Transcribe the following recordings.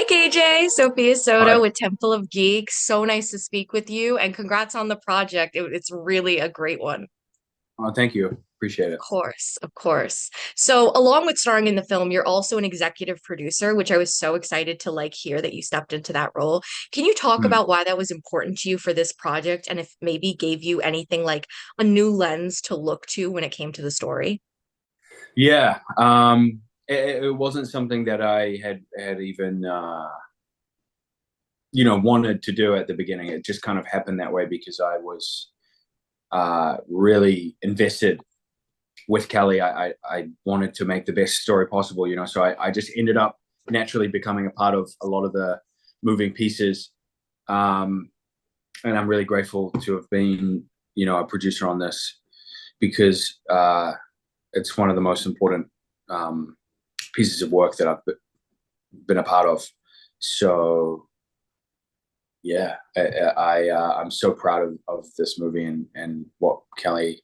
KJ, Sophia Soto Hi. with Temple of Geek. So nice to speak with you, and congrats on the project. It's really a great one. Thank you. Appreciate Of it. course, of course. So, along with starring in the film, you're also an executive producer, which I was so excited to hear that you stepped into that role. Can you talk Hmm. about why that was important to you for this project, and if maybe gave you anything like a new lens to look to when it came to the story? Yeah. It wasn't something that I had even wanted to do at the beginning. It just kind of happened that way because I was really invested with Kelly. I wanted to make the best story possible, so I just ended up naturally becoming a part of a lot of the moving pieces. Um, and I'm really grateful to have been, a producer on this because it's one of the most important um, pieces of work that I've been a part of. So yeah, I'm so proud of this movie and what Kelly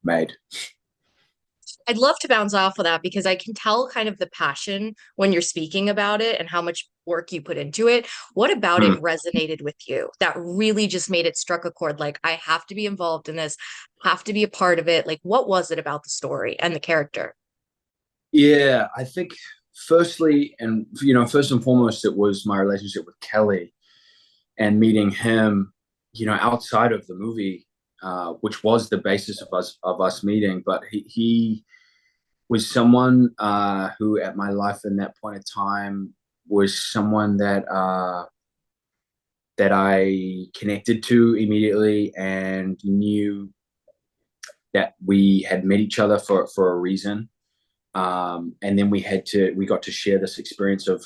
made. I'd love to bounce off of that because I can tell kind of the passion when you're speaking about it and how much work you put into it. What about it Hmm. resonated with you that really just made it struck a chord? Like, I have to be involved in this, have to be a part of it. Like, what was it about the story and the character? Yeah, I think firstly, and first and foremost, it was my relationship with Kelly and meeting him, outside of the movie, which was the basis of us meeting. But he was someone who, at my life in that point of time, was someone that I connected to immediately and knew that we had met each other for a reason. And then we got to share this experience of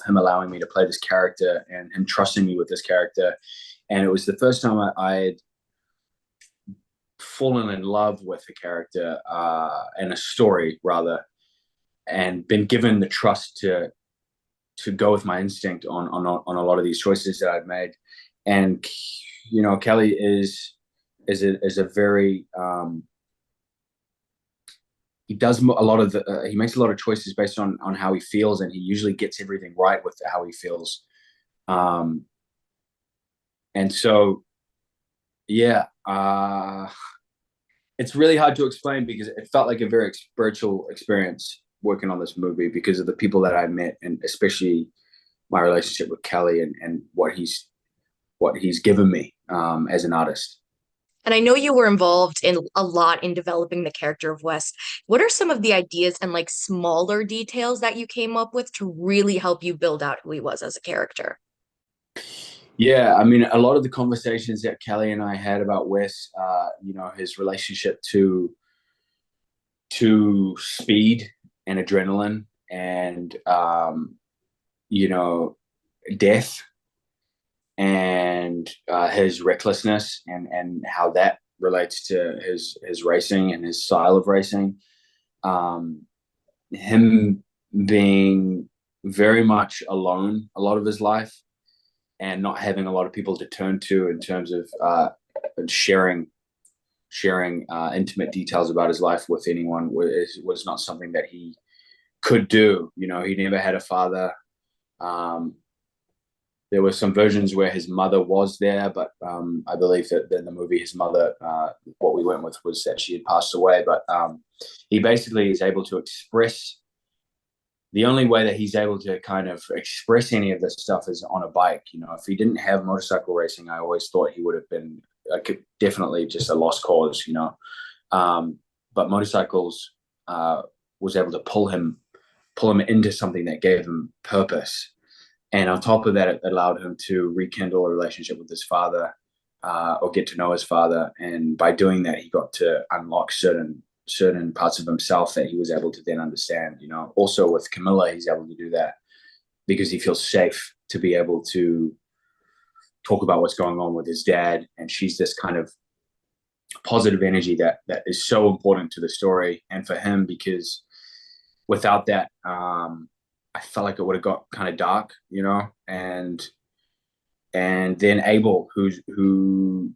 him allowing me to play this character and him trusting me with this character. And it was the first time I had fallen in love with a character and a story rather, and been given the trust to go with my instinct on a lot of these choices that I've made. And Kelly is a very he does a lot of he makes a lot of choices based on how he feels, and he usually gets everything right with how he feels. Um, and so yeah, it's really hard to explain because it felt like a very spiritual experience working on this movie because of the people that I met, and especially my relationship with Kelly and what he's given me as an artist. And I know you were involved in a lot in developing the character of West. What are some of the ideas and smaller details that you came up with to really help you build out who he was as a character? Yeah, I mean, a lot of the conversations that Kelly and I had about Wes, his relationship to speed and adrenaline and you know death, and his recklessness and how that relates to his racing and his style of racing. Um, him being very much alone a lot of his life and not having a lot of people to turn to in terms of sharing intimate details about his life with anyone was not something that he could do. He never had a father. Um, there were some versions where his mother was there, but I believe that in the movie, his mother, what we went with was that she had passed away. But he basically is able to express. The only way that he's able to kind of express any of this stuff is on a bike. If he didn't have motorcycle racing, I always thought he would have been definitely just a lost cause. Um, but motorcycles was able to pull him into something that gave him purpose. And on top of that, it allowed him to rekindle a relationship with his father, or get to know his father. And by doing that, he got to unlock certain parts of himself that he was able to then understand. Also with Camilla, he's able to do that because he feels safe to be able to talk about what's going on with his dad, and she's this kind of positive energy that is so important to the story and for him, because without that, I felt like it would have got kind of dark, and then Abel, who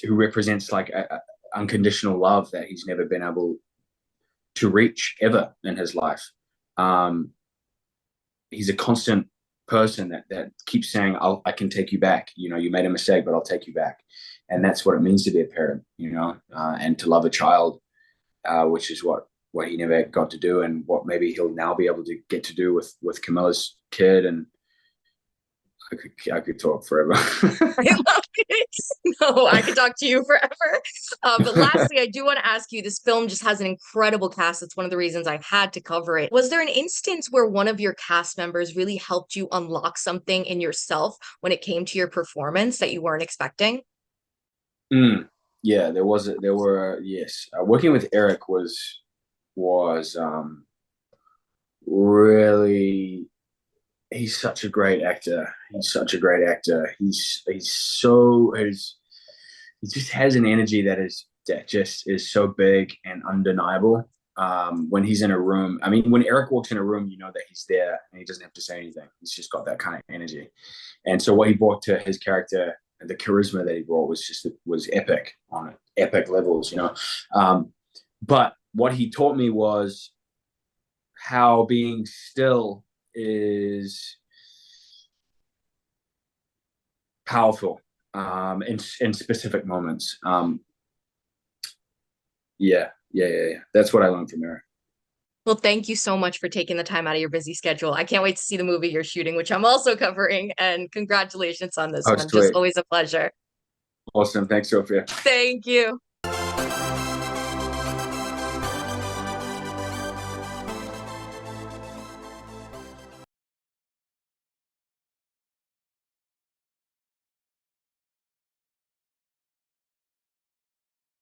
represents like a unconditional love that he's never been able to reach ever in his life. Um, he's a constant person that keeps saying, I can take you back. You know, you made a mistake, but I'll take you back. And that's what it means to be a parent, you know, and to love a child, which is what he never got to do, and what maybe he'll now be able to get to do with Camilla's kid. And I could talk forever. I love it. No, I could talk to you forever. But lastly, I do want to ask you, this film just has an incredible cast. That's one of the reasons I had to cover it. Was there an instance where one of your cast members really helped you unlock something in yourself when it came to your performance that you weren't expecting? Yeah, there were, yes. Working with Eric was really, he's such a great actor. He's such a great actor. He just has an energy that just is so big and undeniable. When he's in a room, I mean, when Eric walks in a room, you know that he's there and he doesn't have to say anything. He's just got that kind of energy. And so what he brought to his character, the charisma that he brought was epic on epic levels, you know. But what he taught me was how being still is powerful, in specific moments. Yeah. That's what I learned from Eric. Well, thank you so much for taking the time out of your busy schedule. I can't wait to see the movie you're shooting, which I'm also covering. And congratulations on this Oh, one. Just sweet. always a pleasure. Awesome. Thanks, Sophia. Thank you.